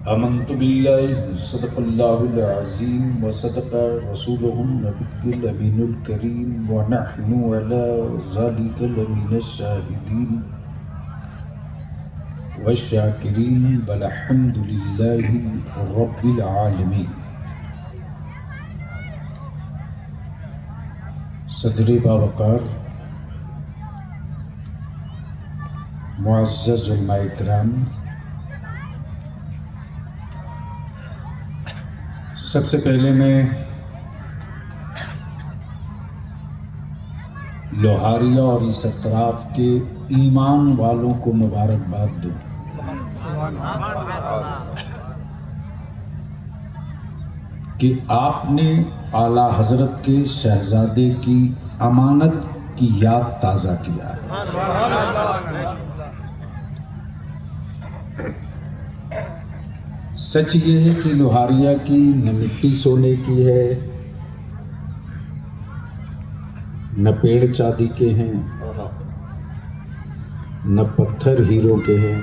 آمنت باللہ صدق اللہ العظیم وصدق رسولہ النبی الامین الکریم ونحن علی ذلک لمن الشاہدین والشاکرین والحمد للہ رب العالمین۔ صدر باوقار، معزز علماء اکرام، سب سے پہلے میں لوہاریہ اور اس اطراف کے ایمان والوں کو مبارکباد دوں کہ آپ نے اعلیٰ حضرت کے شہزادے کی امانت کی یاد تازہ کیا ہے۔ سچ یہ ہے کہ لوہاریہ کی نہ مٹی سونے کی ہے، نہ پیڑ چاندی کے ہیں، نہ پتھر ہیروں کے ہیں۔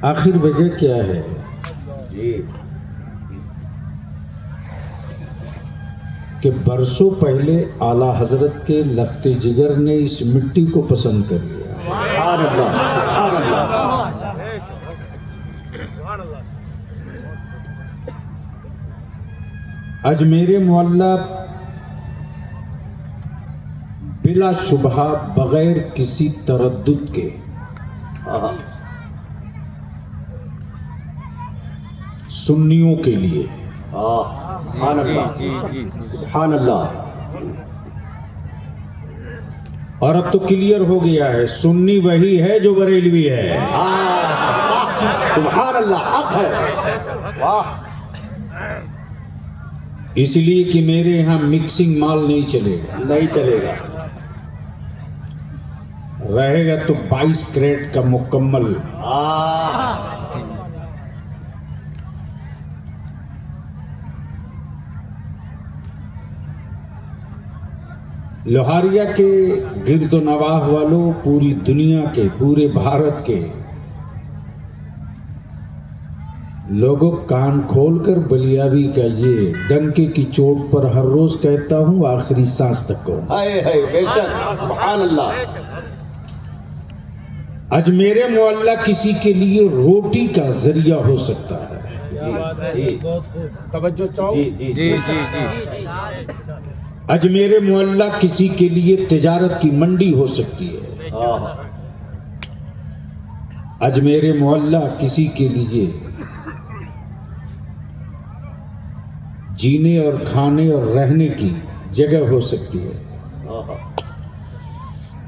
آخر وجہ کیا ہے؟ کہ برسوں پہلے اعلیٰ حضرت کے لخت جگر نے اس مٹی کو پسند کر لیا۔ اجمیر معلیٰ بلا شبہ بغیر کسی تردد کے سنیوں کے لیے سبحان اللہ۔ اور اب تو کلیئر ہو گیا ہے، سنی وہی ہے جو بریلوی ہے۔ سبحان اللہ، حق ہے۔ واہ، اس لیے کہ میرے یہاں مکسنگ مال نہیں چلے گا، نہیں چلے گا۔ رہے گا تو 22 کریٹ کا مکمل۔ لوہاریہ کے گرد و نواح والوں، پوری دنیا کے، پورے بھارت کے لوگوں، کان کھول کر بلیاوی کا یہ ڈنکے کی چوٹ پر ہر روز کہتا ہوں، آخری سانس تک کو۔ بے شک، سبحان اللہ۔ اجمیر معلیٰ کسی کے لیے روٹی کا ذریعہ ہو سکتا ہے۔ توجہ چاہو۔ جی۔ اجمیر معلیٰ کسی کے لیے تجارت کی منڈی ہو سکتی ہے۔ اجمیر معلیٰ کسی کے لیے جینے اور کھانے اور رہنے کی جگہ ہو سکتی ہے،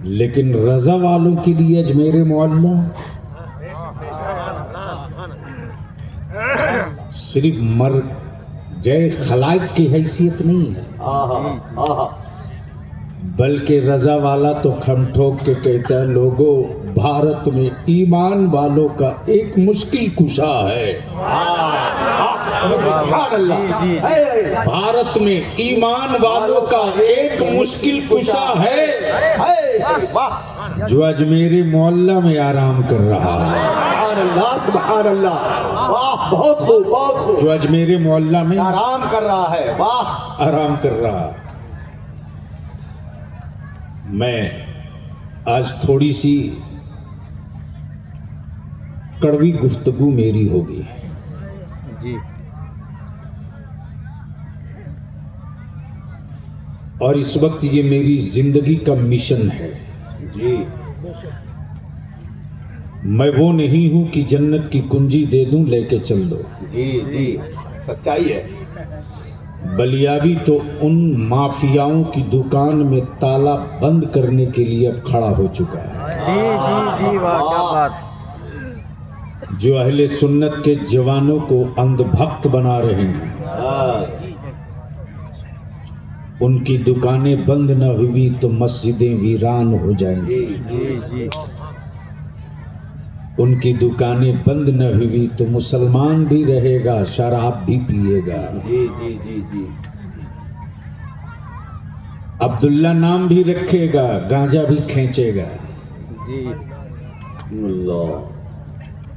لیکن رضا والوں کے لیے اجمیر معلیٰ صرف مرجع خلائق کی حیثیت نہیں ہے، بلکہ رضا والا تو کھم ٹھوک کے کہتا ہے، لوگوں، بھارت میں ایمان والوں کا ایک مشکل کشا ہے۔ بھارت میں ایمان والوں کا ایک مشکل کشا ہے جو اجمیر معلیٰ میں آرام کر رہا ہے۔ سبحان اللہ، سبحان اللہ، واہ، بہت خوب، بہت خوب۔ جو اجمیر معلیٰ میں آرام کر رہا ہے، واہ، آرام کر رہا۔ میں آج تھوڑی سی کڑوی گفتگو میری ہوگی، جی، اور اس وقت یہ میری زندگی کا مشن ہے۔ جی، میں وہ نہیں ہوں کہ جنت کی کنجی دے دوں لے کے چل دو۔ جی، سچائی ہے۔ بلیاوی تو ان مافیاؤں کی دکان میں تالا بند کرنے کے لیے اب کھڑا ہو چکا ہے، جی، واہ، کیا بات۔ جو اہل سنت کے جوانوں کو اندھ بھکت بنا رہے ہیں۔ ان کی دکانیں بند نہ ہوئی تو مسجدیں ویران ہو جائیں گی۔ جی، ان کی دکانیں بند نہ ہوئی تو مسلمان بھی رہے گا، شراب بھی پیے گا۔ جی، عبداللہ نام بھی رکھے گا، گانجا بھی کھینچے گا۔ اللہ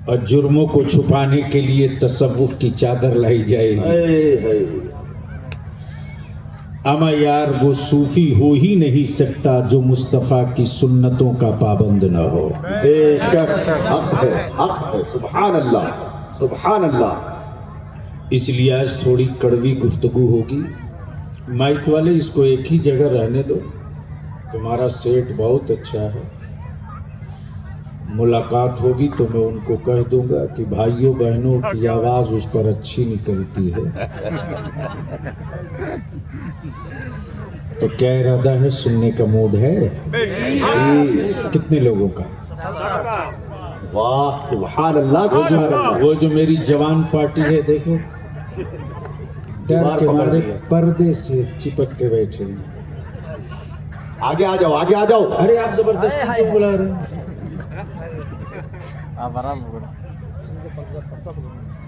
اور جرموں کو چھپانے کے لیے تصوف کی چادر لائی جائے گی. اما یار وہ صوفی ہو ہی نہیں سکتا جو مصطفیٰ کی سنتوں کا پابند نہ ہو. بے شک حق ہے سبحان اللہ سبحان اللہ. اس لیے آج تھوڑی کڑوی گفتگو ہوگی. مائک والے اس کو ایک ہی جگہ رہنے دو. تمہارا سیٹ بہت اچھا ہے. ملاقات ہوگی تو میں ان کو کہہ دوں گا کہ بھائیوں بہنوں کی آواز اس پر اچھی نکلتی ہے. تو کیا ارادہ ہے؟ سننے کا موڈ ہے؟ کتنے لوگوں کا؟ واہ سبحان اللہ سبحان اللہ. وہ جو میری جوان پارٹی ہے دیکھو ڈر کے مارے پردے سے چپک کے بیٹھے ہیں. آگے آ جاؤ آگے آ جاؤ. ارے آپ زبردستی کیوں بلا رہے ہیں؟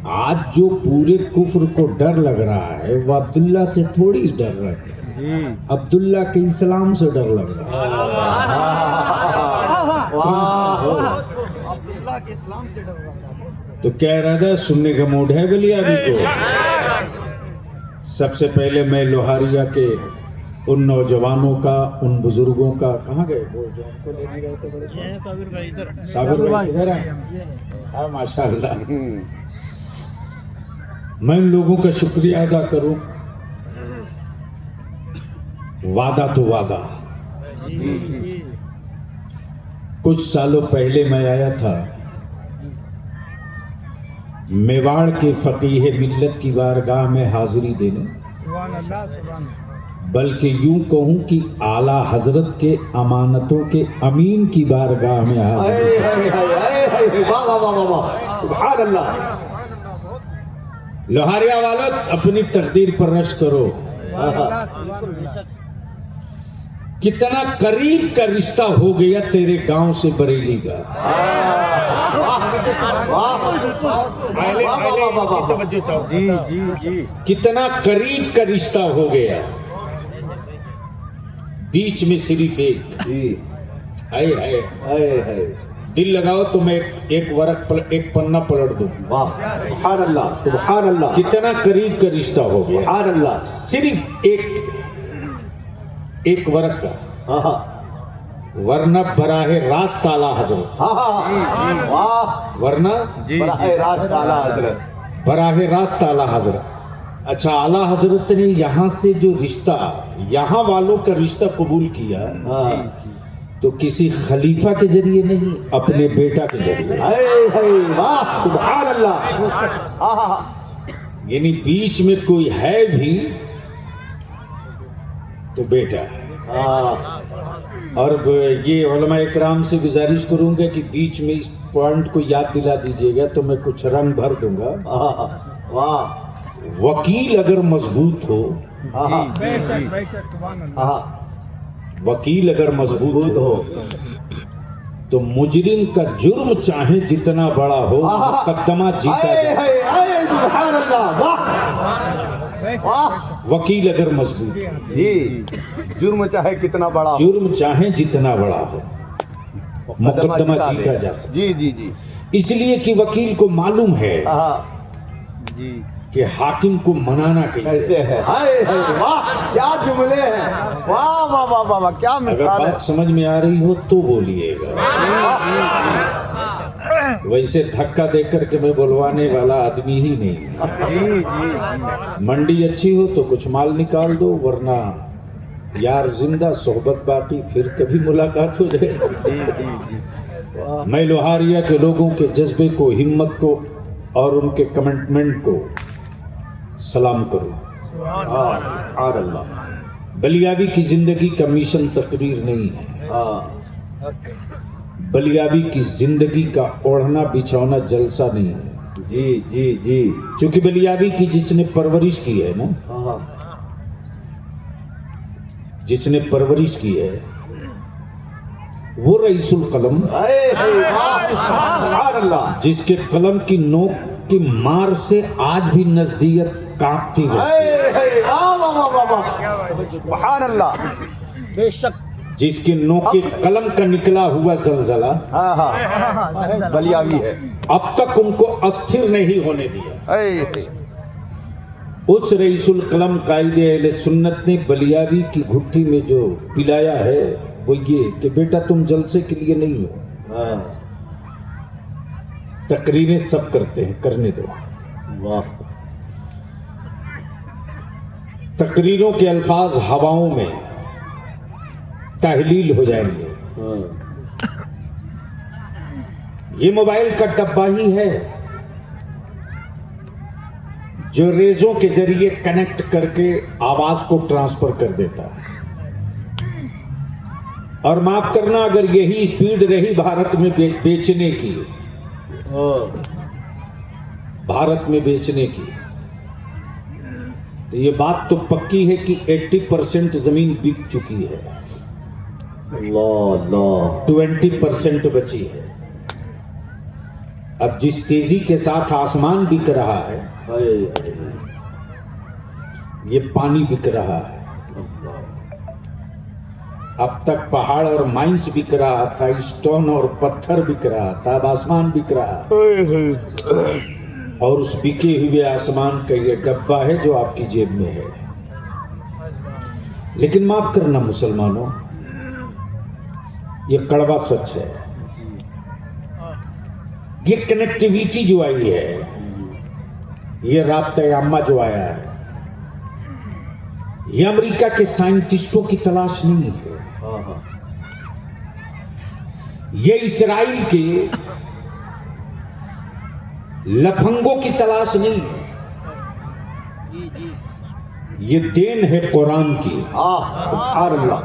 آج جو پورے کفر کو ڈر لگ رہا ہے وہ عبداللہ سے تھوڑی ڈر رہا ہے. عبداللہ کے اسلام سے ڈر لگ رہا ہے. تو کیا ارادہ ہے؟ سننے کا موڈ ہے بلیابی کو؟ سب سے پہلے میں لوہاریا کے ان نوجوانوں کا، ان بزرگوں کا، کہاں گئے وہ جو ہم کو لینے گئے تھے بڑے صابر بھائی ادھر ہیں. ہاں ماشاء اللہ. میں ان لوگوں کا شکریہ ادا کروں. وعدہ تو وعدہ. کچھ سالوں پہلے میں آیا تھا میواڑ کے فقیہ ملت کی بارگاہ میں حاضری دینے، بلکہ یوں کہوں کہ اعلیٰ حضرت کے امانتوں کے امین کی بارگاہ میں حاضری. واہ واہ واہ واہ سبحان اللہ. لوہاریا والوں اپنی تقدیر پر رش کرو. کتنا قریب کا رشتہ ہو گیا تیرے گاؤں سے بریلی کا. کتنا قریب کا رشتہ ہو گیا. بیچ میں صرف ایک دل لگاؤ تو میں ایک پنہ پلٹ دوں. واہ سبحان اللہ سبحان اللہ. کتنا قریب کا رشتہ ہو گیا. سبحان اللہ. صرف ایک ورق کا، ورنہ براہ راست اعلیٰ حضرت. واہ ورنہ براہ راست اعلیٰ حضرت. براہ راست اعلیٰ حضرت. اچھا اعلیٰ حضرت نے یہاں سے جو رشتہ، یہاں والوں کا رشتہ قبول کیا تو کسی خلیفہ کے ذریعے نہیں، اپنے بیٹا کے ذریعے. واہ سبحان اللہ. یعنی بیچ میں کوئی ہے بھی تو بیٹا. اور یہ علماء اکرام سے گزارش کروں گا کہ بیچ میں اس پوائنٹ کو یاد دلا دیجیے گا تو میں کچھ رنگ بھر دوں گا. واہ وکیل اگر مضبوط ہو، وکیل اگر مضبوط ہو تو مجرم کا جرم چاہے جتنا بڑا ہو مقدمہ جیتا جائے. سبحان اللہ. واہ وکیل اگر مضبوط ہو، جی جرم چاہے کتنا بڑا ہو، جرم چاہے جتنا بڑا ہو مقدمہ جیتا جا سکتا. جی جی جی. اس لیے کہ وکیل کو معلوم ہے کہ حاکم کو منانا کیسے ہے. واہ کیا جملے ہیں. واہ واہ واہ واہ کیا اگر مثال ہے. بات سمجھ میں آ رہی ہو تو بولیے گا. ویسے دھکا دے کر کے میں بلوانے والا آدمی ہی نہیں. منڈی اچھی ہو تو کچھ مال نکال دو، ورنہ یار زندہ صحبت باقی، پھر کبھی ملاقات ہو جائے. میں لوہاریا کے لوگوں کے جذبے کو، ہمت کو اور ان کے کمٹمنٹ کو سلام کروں. سبحان اللہ. بلیابی کی زندگی کا مشن تقریر نہیں ہے. بلیابی کی زندگی کا اوڑھنا بچھونا جلسہ نہیں ہے. جی جی جی. چونکہ بلیابی کی جس نے پرورش کی ہے نا، جس نے پرورش کی ہے وہ رئیس القلم، سبحان اللہ. جس کے قلم کی نوک کی مار سے آج بھی نزدیت کانپتی ہے. سبحان اللہ. بے شک جس کے نوکے قلم کا نکلا ہوا زلزلہ ہاں ہاں بلیاوی ہے. اب تک ان کو استھر نہیں ہونے دیا. اے اس رئیس القلم قائد اہل سنت نے بلیاوی کی گھٹی میں جو پلایا ہے وہ یہ کہ بیٹا تم جلسے کے لیے نہیں ہو. ہاں تقریریں سب کرتے ہیں، کرنے دو. واہ تقریروں کے الفاظ ہواؤں میں تحلیل ہو جائیں گے. ہاں یہ موبائل کا ڈبہ ہی ہے جو ریزوں کے ذریعے کنیکٹ کر کے آواز کو ٹرانسفر کر دیتا ہے. اور معاف کرنا اگر یہی اسپیڈ رہی بھارت میں بیچنے کی، بھارت میں بیچنے کی، تو یہ بات تو پکی ہے کہ 80% زمین بک چکی ہے، اللہ اللہ 20% بچی ہے. اب جس تیزی کے ساتھ آسمان بک رہا ہے اے یہ پانی بک رہا ہے. اب تک پہاڑ اور مائنس بک رہا تھا، اسٹون اور پتھر بک رہا تھا، اب آسمان بک رہا ہے. اور اس بکے ہوئے آسمان کا یہ ڈبہ ہے جو آپ کی جیب میں ہے. لیکن معاف کرنا مسلمانوں، یہ کڑوا سچ ہے. یہ کنیکٹیویٹی جو آئی ہے، یہ رابطہ عامہ جو آیا ہے، یہ امریکہ کے سائنٹسٹوں کی تلاش نہیں ہے، یہ اسرائیل کے لفنگوں کی تلاش نہیں ہے، یہ دین ہے قرآن کی. سبحان اللہ.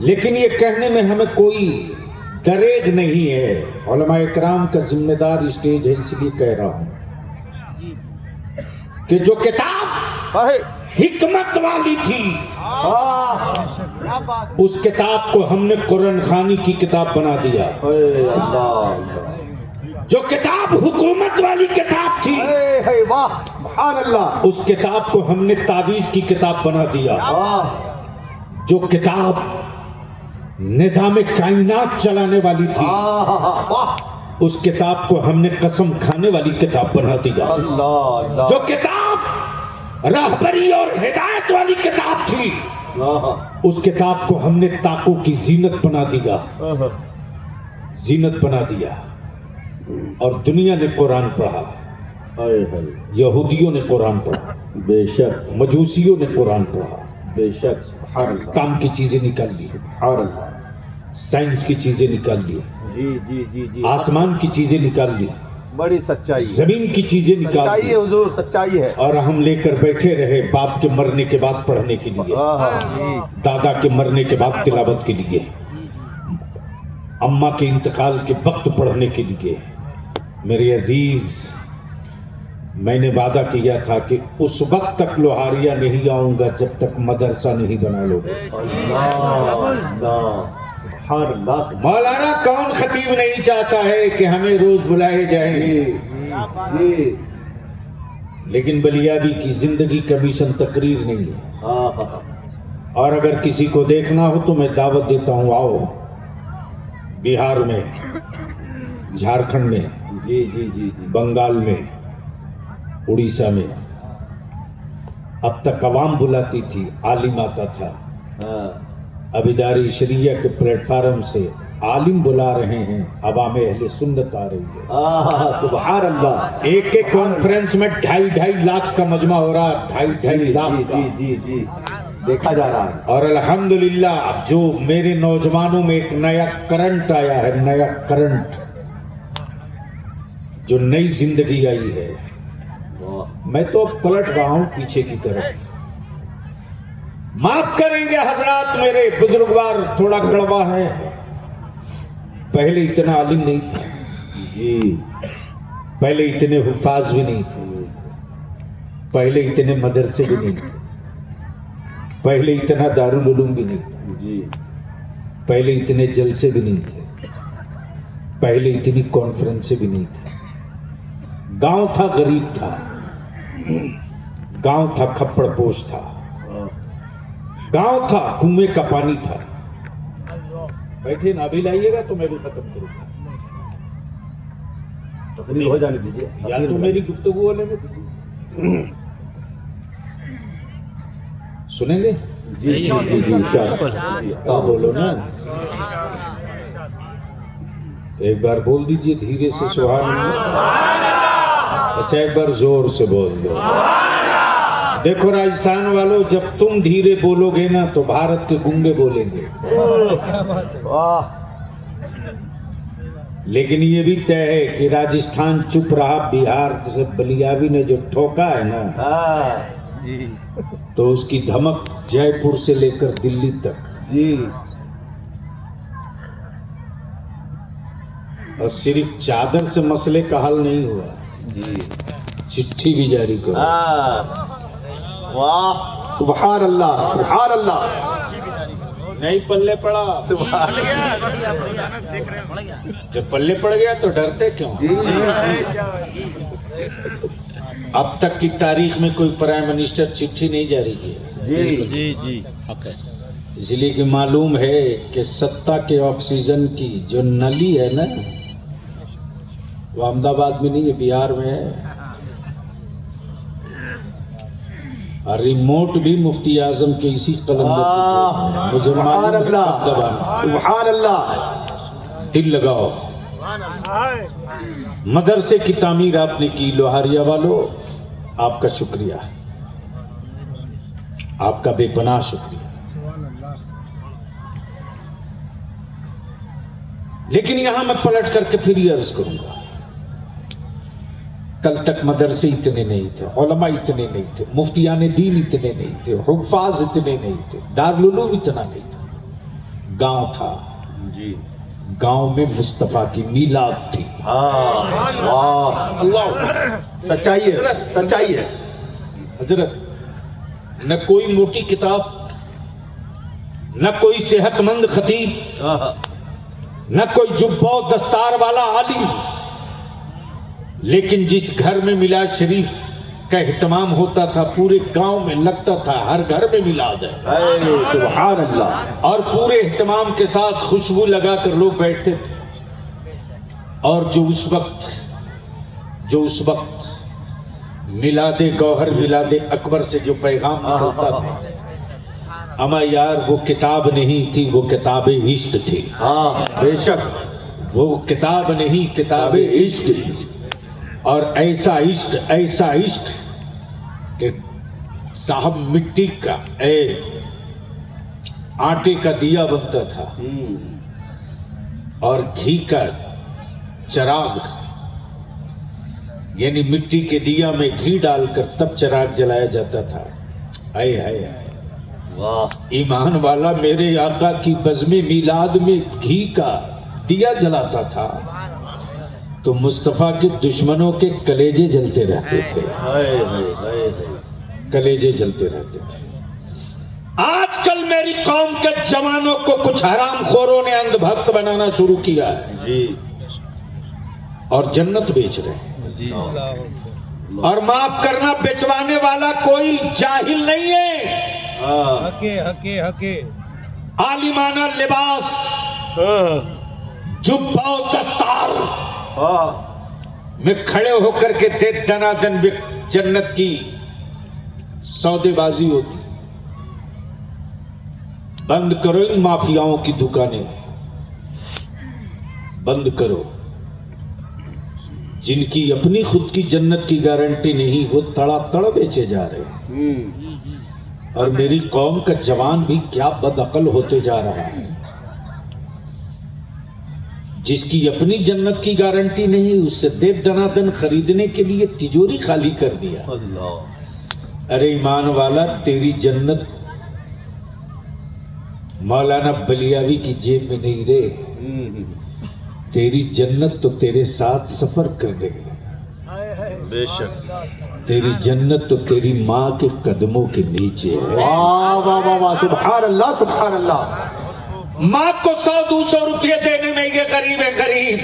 لیکن یہ کہنے میں ہمیں کوئی دریغ نہیں ہے. علماء اکرام کا ذمہ دار اسٹیج ہے، اس لیے کہہ رہا ہوں کہ جو کتاب حکمت والی تھی اس کتاب کو ہم نے قرآن خوانی کی کتاب بنا دیا. اے اللہ جو کتاب حکومت والی کتاب تھی اے واہ سبحان اللہ. اس کتاب کو ہم نے تعویذ کی کتاب بنا دیا. جو کتاب نظام کائنات چلانے والی تھی اس کتاب کو ہم نے قسم کھانے والی کتاب بنا دیا. اللہ اللہ. جو کتاب راہبری اور ہدایت والی کتاب تھی اس کتاب کو ہم نے طاقوں کی زینت بنا دیا، زینت بنا دیا. اور دنیا نے قرآن پڑھا، یہودیوں نے قرآن پڑھا، بے شک مجوسیوں نے قرآن پڑھا. بے شک سبحان اللہ. کام کی چیزیں نکال لی، سبحان اللہ. سائنس کی چیزیں نکال لی، جی جی جی جی آسمان کی چیزیں نکال لی، بڑی سچائی زمین کی چیزیں نکال سچائی ہے لی، حضور، سچائی ہے. اور ہم لے کر بیٹھے رہے باپ کے مرنے کے بعد پڑھنے کے لیے، دادا کے مرنے کے بعد تلاوت کے لیے، اماں کے انتقال کے وقت پڑھنے کے لیے. میرے عزیز، میں نے وعدہ کیا تھا کہ اس وقت تک لوہاریہ نہیں آؤں گا جب تک مدرسہ نہیں بنا لو گے. مولانا کون خطیب نہیں چاہتا ہے کہ ہمیں روز بلائے جائیں، لیکن بلیاوی کی زندگی کا مشن تقریر نہیں ہے. اور اگر کسی کو دیکھنا ہو تو میں دعوت دیتا ہوں، آؤ بہار میں، جھارکھنڈ میں، جی جی جی جی بنگال میں، اڑیسہ میں. اب تک عوام بلاتی تھی، عالم آتا تھا. اب ادارے شریعہ کے پلیٹ فارم سے عالم بلا رہے ہیں، عوام اہل سنت آ رہی ہے. سبحان اللہ. ایک ایک کانفرنس میں 2.5 لاکھ کا مجمع ہو رہا ہے، 2.5 لاکھ کا. جی جی جی دیکھا جا رہا ہے. اور الحمدللہ جو میرے نوجوانوں میں ایک نیا کرنٹ آیا ہے، نیا کرنٹ، جو نئی زندگی آئی ہے. میں تو پلٹ رہا ہوں پیچھے کی طرف. معاف کریں گے حضرات، میرے بزرگوار تھوڑا کڑوا ہے. پہلے اتنا عالم نہیں تھا جی، پہلے اتنے حفاظ بھی نہیں تھے، پہلے اتنے مدرسے بھی نہیں تھے، پہلے اتنا دارالعلوم بھی نہیں تھا، جی پہلے اتنے جلسے بھی نہیں تھے، پہلے اتنی کانفرنسیں بھی نہیں تھی. گاؤں تھا غریب تھا، گاؤں تھا کھپڑ پوش تھا، गांव था, कुएं का पानी था। बैठे ना, अभी लाइएगा तो मैं भी खत्म करूंगा, तकमील हो जाने दीजिए। या तो मेरी गुफ्तगू होने में दीजिए। सुनेंगे? जी जी जी जी हाँ बोलो ना, एक बार बोल दीजिए धीरे से सुभान अल्लाह। अच्छा एक बार जोर से बोल दो। देखो राजस्थान वालों, जब तुम धीरे बोलोगे ना तो भारत के गूंगे बोलेंगे, वाह लेकिन ये भी तय है कि राजस्थान चुप रहा, बिहार से बलियावी ने जो ठोका है ना, हाँ जी तो उसकी धमक जयपुर से लेकर दिल्ली तक, जी और सिर्फ चादर से मसले का हल नहीं हुआ, जी चिट्ठी भी जारी करो। हाँ वाह सुभान अल्लाह सुभान अल्लाह नहीं पल्ले पड़ा, सुभान जब पल्ले पड़ गया तो डरते क्यों? जी अब तक की तारीख में कोई प्राइम मिनिस्टर चिट्ठी नहीं जारी किया, जी जी इसलिए कि मालूम है कि सत्ता के ऑक्सीजन की जो नली है ना, वो अहमदाबाद में नहीं है, बिहार में है। और रिमोट भी मुफ्ती आजम के इसी कलम में मुझे सुभान मालूम है, अल्लाह कब दबाना। सुभान अल्लाह दिल लगाओ। मदरसे की तामीर आपने की लोहारिया वालों, आपका शुक्रिया, आपका बेपनाह शुक्रिया। लेकिन यहां मैं पलट करके फिर ये अर्ज करूंगा, कल तक मदरसे इतने नहीं थे, उलमा इतने नहीं थे, मुफ्तियान दीन इतने नहीं थे, हुफ्फाज इतने नहीं थे, दारुल उलूम इतना नहीं था। गांव था, जी गांव में मुस्तफा की मीलाद थी। हाँ वाह अल्लाह, सच्चाई है सच्चाई है हजरत, न कोई मोटी किताब, न कोई सेहतमंद खतीब, न कोई जुब्बा दस्तार वाला आलिम, लेकिन जिस घर में मिलाद शरीफ का एहतमाम होता था, पूरे गांव में लगता था हर घर में मिलाद है, सुभान अल्लाह और पूरे एहतमाम के साथ खुशबू लगाकर लोग बैठते थे। और जो उस वक्त मिलादे गौहर मिलादे अकबर से जो पैगाम निकलता था, अमा यार वो किताब नहीं थी, वो किताब इश्क थी। हाँ बेशक वो किताब नहीं, किताब इश्क थी। और ऐसा इश्क कि साहब मिट्टी का आटे का दिया बनता था और घी का चराग, यानी मिट्टी के दिया में घी डालकर तब चराग जलाया जाता था। आए हाय वाह ईमान वाला मेरे आका की बज़्म मिलाद में घी का दिया जलाता था तो मुस्तफा के दुश्मनों के कलेजे जलते रहते थे, कलेजे जलते रहते थे। आजकल मेरी कौम के जवानों को कुछ हराम खोरों ने अंधभक्त बनाना शुरू किया है जी और जन्नत बेच रहे हैं। जी और माफ करना, बेचवाने वाला कोई जाहिल नहीं है। हके हके हके आलिमाना लिबास, जुब्बा और दस्तार में खड़े होकर के दे दनादन जन्नत की सौदेबाजी होती। बंद करो इन माफियाओं की दुकानें, बंद करो। जिनकी अपनी खुद की जन्नत की गारंटी नहीं, वो तड़ातड़ बेचे जा रहे हैं। और मेरी कौम का जवान भी क्या बदअकल होते जा रहा है। जिसकी अपनी जन्नत की गारंटी नहीं, उससे दे दनादन खरीदने के लिए तिजोरी खाली कर दिया। अरे ईमान वाला, तेरी जन्नत मौलाना बलियावी की जेब में नहीं रे, तेरी जन्नत तो तेरे साथ सफर कर रही है। बेशक तेरी जन्नत तो तेरी माँ के कदमों के नीचे है। वाह वाह वाह वाह सुभान अल्लाह सुभान अल्लाह। माँ को 100-200 रुपये देने में ये गरीब है गरीब,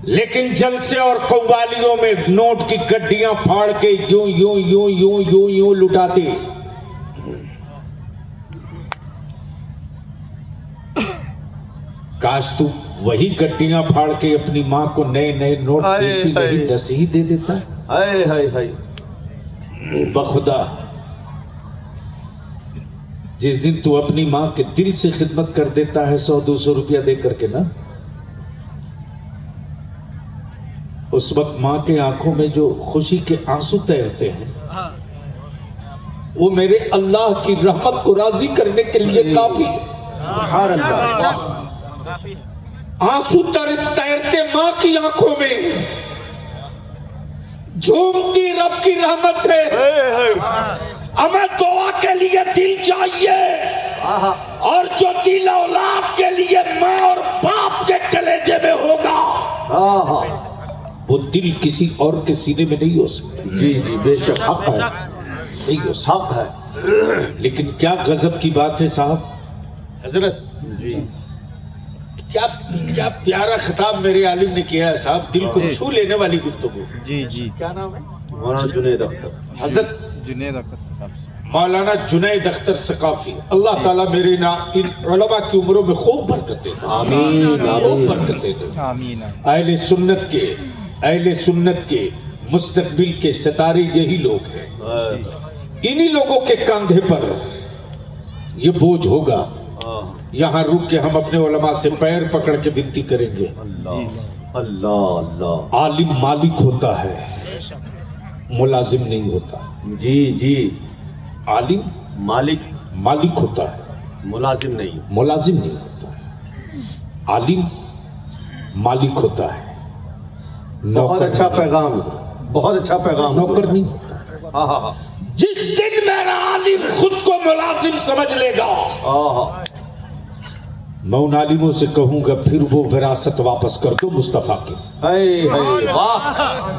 लेकिन जलसे और कव्वालियों में नोट की गड्डियां फाड़ के यूं यूं यूं यूं यूं यूं लुटाते। काश तू वही गड्डियां फाड़ के अपनी माँ को नए नए नोट हाय, देसी हाय। नहीं 10 ही दे देता। हाय हाय हाय। बखुदा जिस दिन तू अपनी माँ के दिल से खिदमत कर देता है 100-200 रुपया दे करके ना, उस वक्त माँ के आंखों में जो खुशी के आंसू तैरते हैं वो मेरे अल्लाह की रहमत को राजी करने के लिए काफी है। सुभान अल्लाह। आंसू तैरते माँ की आंखों में, झूमती रब की रहमत है। हमें दुआ के लिए दिल चाहिए, और जो दिल औलाद के लिए माँ और बाप के कलेजे में होगा वो दिल किसी और के सीने में नहीं हो सकता। जी जी बेशक हक है, नहीं हो सकता। हक है। लेकिन क्या गजब की बात है साहब, हजरत जी क्या क्या प्यारा खिताब मेरे आलिम ने किया है साहब, दिल को छू लेने वाली गुफ्तगू। जी जी। क्या नाम है? मौलाना जुनैद अख्तर। हजरत जुनैद अख्तर। मौलाना जुनैद अख्तर सकाफी, अल्लाह ताला मेरे ना इन उलमा की उम्रों में खूब बरकत दे। आमीन खूब आमीन। बरकत दे। आमीन। अहले सुन्नत के मुस्तकबिल के सितारे यही लोग हैं। इन्हीं लोगों के कंधे पर ये बोझ होगा। यहाँ रुक के हम अपने उलमा से पैर पकड़ के विनती करेंगे। अल्लाह अल्लाह अल्लाह। आलिम मालिक होता है, मुलाजिम नहीं होता। जी जी। आलिम मालिक मालिक होता है, मुलाजिम नहीं। मुलाजिम नहीं होता। आलिम मालिक होता है, बहुत अच्छा पैगाम, बहुत अच्छा पैगाम। नौकर नहीं होता। हाँ हाँ हाँ। जिस दिन मेरा आलिम खुद को मुलाजिम समझ लेगा, मैं उन आलिमों से कहूंगा फिर वो विरासत वापस कर दो मुस्तफा की। हाय हाय। वाह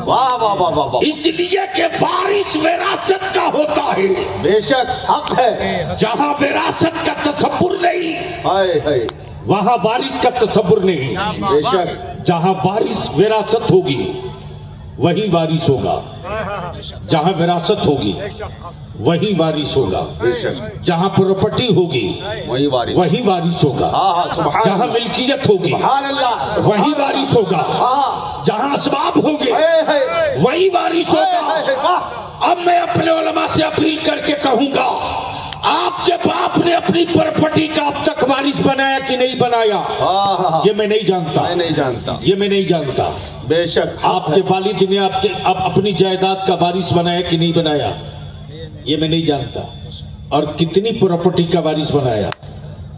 वाह वाह वाह वाह वाह। इसलिए कि वारिस विरासत का होता है। बेशक हक है। जहां विरासत का तसव्वुर नहीं हाय हाय। वहां वारिस का तसव्वुर नहीं। बेशक। जहां वारिस विरासत होगी वही वारिस होगा, जहां विरासत होगी वही वारिस होगा। बेशक। जहां प्रॉपर्टी होगी वही वारिस। वही वारिस होगा। हाँ हाँ सुभान जहां अल्लाह। मिल्कियत होगी सुभान अल्लाह। वही वारिस होगा। हाँ। जहां असबाब होंगे हाय हाय। वही वारिस हाय हाय होगा। वाह। अब मैं अपने उलमा से अपील करके कहूंगा, आपके बाप ने अपनी प्रॉपर्टी का अब तक वारिस बनाया कि नहीं बनाया? हाँ हाँ। ये मैं नहीं जानता, मैं नहीं जानता। ये मैं नहीं जानता। बेशक आपके वालिद ने आपके अब अपनी जायदाद का वारिस बनाया कि नहीं बनाया? ये मैं नहीं जानता। और कितनी प्रॉपर्टी का वारिस बनाया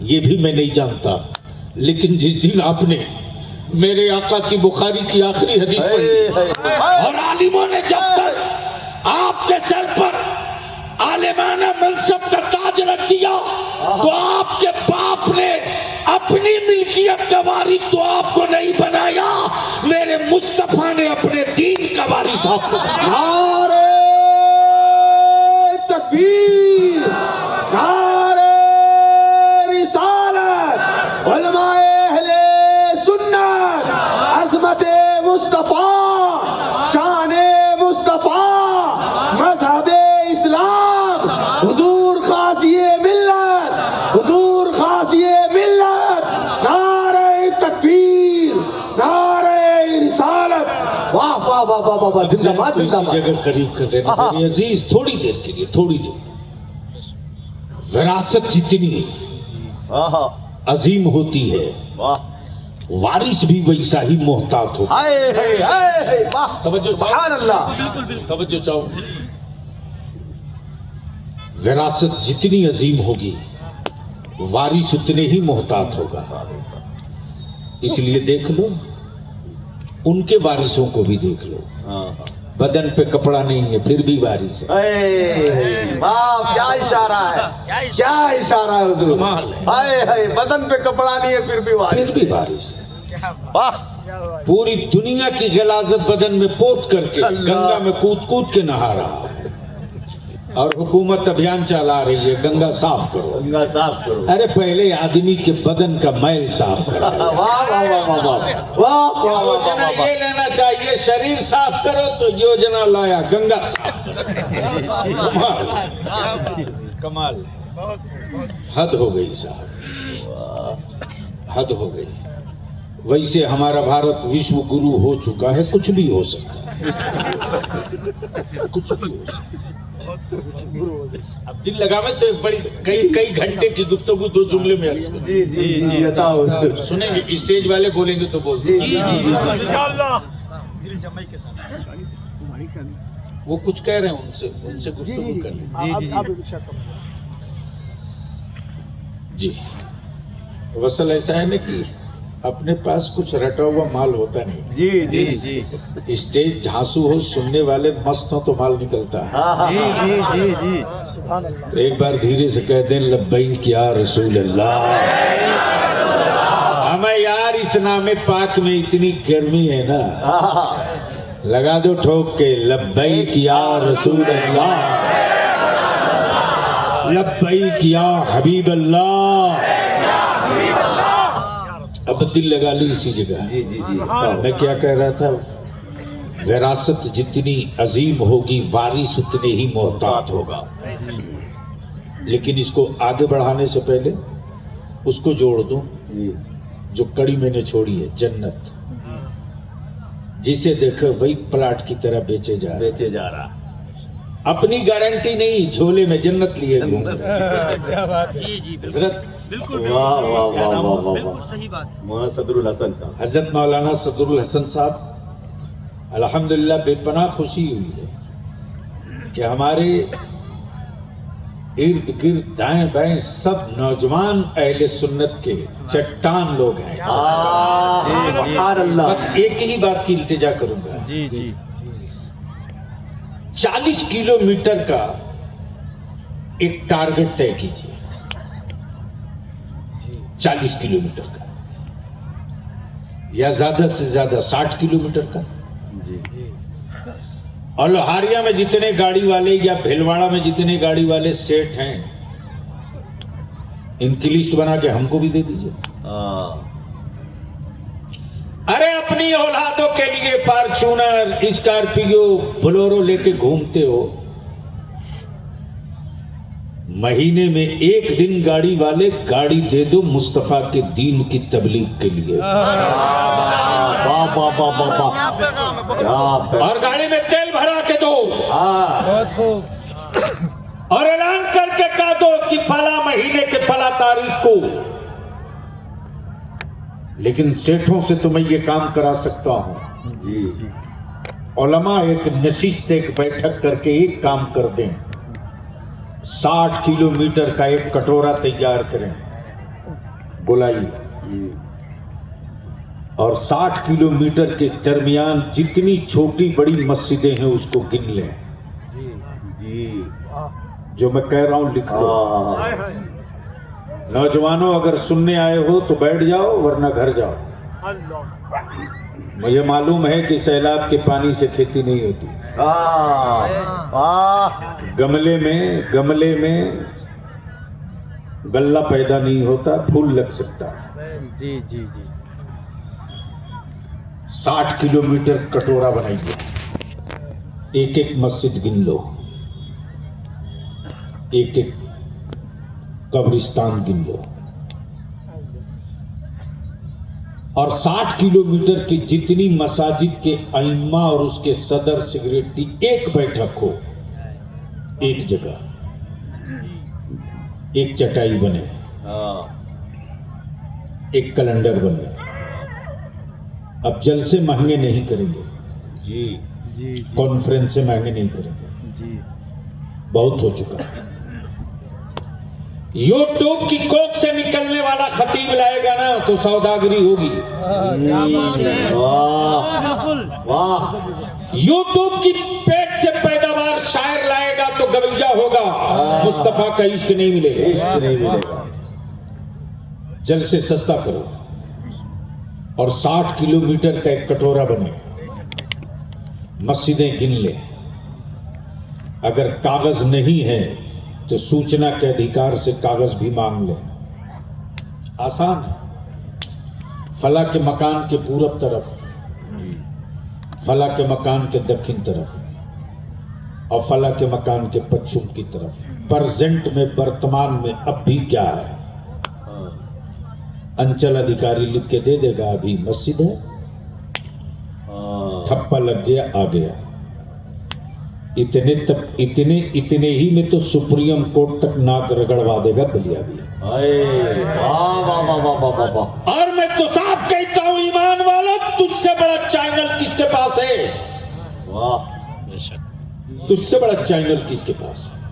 ये भी मैं नहीं जानता। लेकिन जिस दिन आपने मेरे आका की बुखारी की आखिरी हदीस पढ़ी और आलिमों ने जब तक आपके सर पर आलिमाना मनसब का ताज रख दिया, तो आपके बाप ने अपनी मिल्कियत का वारिस तो आपको नहीं बनाया, मेरे मुस्तफा ने अपने दीन का वारिस आपको बनाया। नारे तकबीर, नारे रिसालत, उलमाए अहले सुन्नत, अज़मते मुस्तफा, शाने मुस्तफा, मज़हबे इस्लाम, हुजूर खासिए मिल्लत, हुजूर खासिए मिल्लत, नारे तकबीर, नारे रिसालत। वाह वाह वाह वाह वाह वाह। जिंदाबाद इसी जिंदाबाद। जगह करीब कर लेना मेरे अजीज, थोड़ी देर के लिए, थोड़ी देर। विरासत जितनी आहा, अजीम होती है वाह। वारिस भी वैसा ही मोहतात होता हाय हाय हाय वाह। है। तवज्जो सुभान अल्लाह। तवज्जो चाहो। विरासत जितनी अजीम होगी वारिस उतने ही मोहतात होगा। इसलिए देख लो, उनके वारिसों को भी देख लो। बदन पे कपड़ा नहीं है फिर भी वारिस है। हाय वाह, क्या इशारा है, क्या इशारा है हुजूर। कमाल है। हाय हाय, बदन पे कपड़ा नहीं है फिर भी वारिस। फिर भी वारिस है। वाह। पूरी दुनिया की गलाजत बदन में पोत करके अल्लाह। गंगा में कूद कूद के नहा रहा है, और हुकूमत अभियान चला रही है गंगा साफ करो। गंगा साफ करो। अरे पहले आदमी के बदन का मैल साफ करो। वाह वाह वाह वाह वाह वाह वाह वाह योजना वाह। ये लेना चाहिए, शरीर साफ करो तो योजना लाया गंगा साफ करो। कमाल, कमाल, हद हो गई साहब, حد ہو گئی. ویسے ہمارا بھارت وشو گرو ہو چکا ہے, کچھ بھی ہو سکتا ہے, کچھ بھی ہو سکتا ہے. اب دل لگاوے تو ایک بڑی کئی گھنٹے کی گفتگو 2 جملے میں عرض کریں. جی عطا ہو. سنیں گے, اسٹیج والے بولیں گے تو بول دیں. وہ کچھ کہہ رہے ہیں, ان سے گفتگو کر لیں. جی وصل ایسا ہے نا کہ اپنے پاس کچھ رٹا ہوا مال ہوتا نہیں. جی اسٹیج ڈھانسو ہو, سننے والے مست ہوں تو مال نکلتا ہے. تو ایک بار دھیرے سے کہہ دیں لبیک یا رسول اللہ. ہمیں یار اس نام پاک میں اتنی گرمی ہے نا, لگا دو ٹھوک کے لبیک یا رسول اللہ, لبیک یا حبیب اللہ. اب دل لگا لی اسی جگہ. میں کیا کہہ رہا تھا, وراثت جتنی عظیم ہوگی وارث اتنے ہی محتاط ہوگا. لیکن اس کو آگے بڑھانے سے پہلے اس کو جوڑ دوں جو کڑی میں نے چھوڑی ہے, جنت. جسے دیکھو وہی پلاٹ کی طرح بیچے جا رہا. اپنی گارنٹی نہیں, جھولے میں جنت لیے گھوم رہے. حضرت حضرت مولانا صدر الحسن صاحب, الحمدللہ بے پناہ خوشی ہوئی ہے کہ ہمارے ارد گرد دائیں بائیں سب نوجوان اہل سنت کے چٹان لوگ ہیں. بس ایک ہی بات کی التجا کروں گا, 40 کلومیٹر کا ایک ٹارگٹ طے کیجیے. 40 کلومیٹر کا یا زیادہ سے زیادہ 60 کلومیٹر کا. اور لوہاریا میں جتنے گاڑی والے یا بھیلواڑا میں جتنے گاڑی والے سیٹ ہیں, ان کی لسٹ بنا کے ہم کو بھی دے دیجیے. ارے اپنی اولادوں کے لیے فارچونر, اسکارپیو, بلورو لے کے گھومتے ہو, مہینے میں ایک دن گاڑی والے گاڑی دے دو مصطفیٰ کے دین کی تبلیغ کے لیے. اور گاڑی میں تیل بھرا کے دو, اور اعلان کر کے کہہ دو کہ فلاں مہینے کے فلاں تاریخ کو. لیکن سیٹھوں سے تو میں یہ کام کرا سکتا ہوں. علماء ایک نشست, ایک بیٹھک کر کے ایک کام کر دیں, 60 کلومیٹر کا ایک کٹورا تیار کریں, بلائیے, اور 60 کلومیٹر کے درمیان جتنی چھوٹی بڑی مسجدیں ہیں اس کو گن لیں. جو میں کہہ رہا ہوں لکھ لو. نوجوانوں اگر سننے آئے ہو تو بیٹھ جاؤ, ورنہ گھر جاؤ. مجھے معلوم ہے کہ سیلاب کے پانی سے کھیتی نہیں ہوتی. گملے میں غلہ پیدا نہیں ہوتا, پھول لگ سکتا ہے. 60 کلومیٹر کٹورا بنائیے, ایک ایک مسجد گن لو, ایک ایک قبرستان گن لو, اور 60 کلومیٹر کی جتنی مساجد کے ائمہ اور اس کے صدر سیکریٹری ایک بیٹھک ہو, ایک جگہ, ایک چٹائی بنے, ایک کیلنڈر بنے. اب جلسے مہنگے نہیں کریں گے, کانفرنس سے مہنگے نہیں کریں گے, بہت ہو چکا. یوٹیوب کی کوک سے نکلنے والا خطیب لائے گا نا تو سوداگری ہوگی. یوٹیوب کی پیٹ سے پیداوار شاعر لائے گا تو گویا ہوگا, مصطفیٰ کا عشق نہیں ملے گا. جلسے سستا کرو اور 60 کلومیٹر کا ایک کٹورا بنے, مسجدیں گن لے. اگر کاغذ نہیں ہے تو سوچنا کے ادھیکار سے کاغذ بھی مانگ لیں. آسان ہے. فلاں کے مکان کے پورب طرف, فلاں کے مکان کے دکھن طرف, اور فلاں کے مکان کے پچھم کی طرف. پرزنٹ میں, برتمان میں اب بھی کیا ہے؟ अंचल अधिकारी लिख के दे देगा, अभी मस्जिद है, ठप्पा लग गया, आ गया। इतने ही में तो सुप्रीम कोर्ट तक नाक रगड़वा देगा बलिया भी। वाह वाह वाह वाह वाह वाह वाह। और मैं तो साफ कहता हूं ईमान वालों, तुझसे बड़ा चैनल किसके पास है? वाह, तुझसे बड़ा चैनल किसके पास है?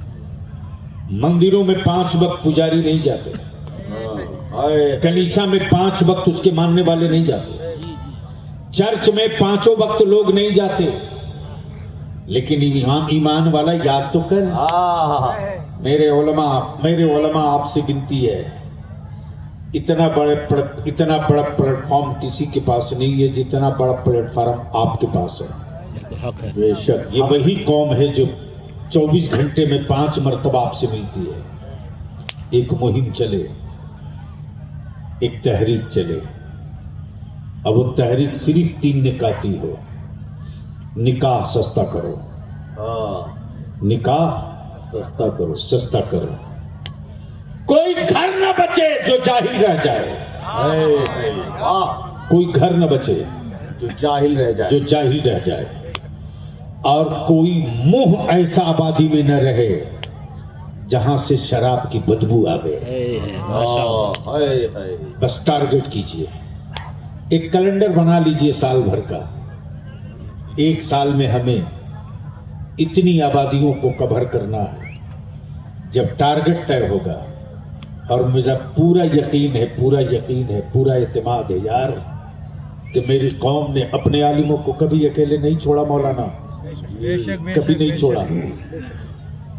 मंदिरों में 5 वक्त पुजारी नहीं जाते, कलीसिया में 5 वक्त उसके मानने वाले नहीं जाते, चर्च में 5 वक्त लोग नहीं जाते, लेकिन ईमान वाला याद तो कर। मेरे उलमा आपसे विनती है, इतना बड़ा प्लेटफॉर्म किसी के पास नहीं है जितना बड़ा प्लेटफॉर्म आपके पास है। बेशक। ये वही कौम है जो 24 घंटे में 5 मरतबा आपसे मिलती है। एक मुहिम चले, एक तहरीक चले, अब वो तहरीक सिर्फ 3 निकाती हो। निकाह सस्ता करो, निकाह सस्ता करो, सस्ता करो। कोई घर न बचे जो जाहिल रह जाए, वाह, कोई घर न बचे जो जाहिल रह जाए, जो जाहिल रह जाए, और कोई मुंह ऐसा आबादी में न रहे जहां से शराब की बदबू आवे। बस टारगेट कीजिए, एक कैलेंडर बना लीजिए साल भर का। 1 साल में हमें इतनी आबादियों को कवर करना है। जब टारगेट तय होगा, और मेरा पूरा यकीन है, पूरा एतमाद है यार कि मेरी कौम ने अपने आलिमों को कभी अकेले नहीं छोड़ा। मौलाना कभी नहीं छोड़ा।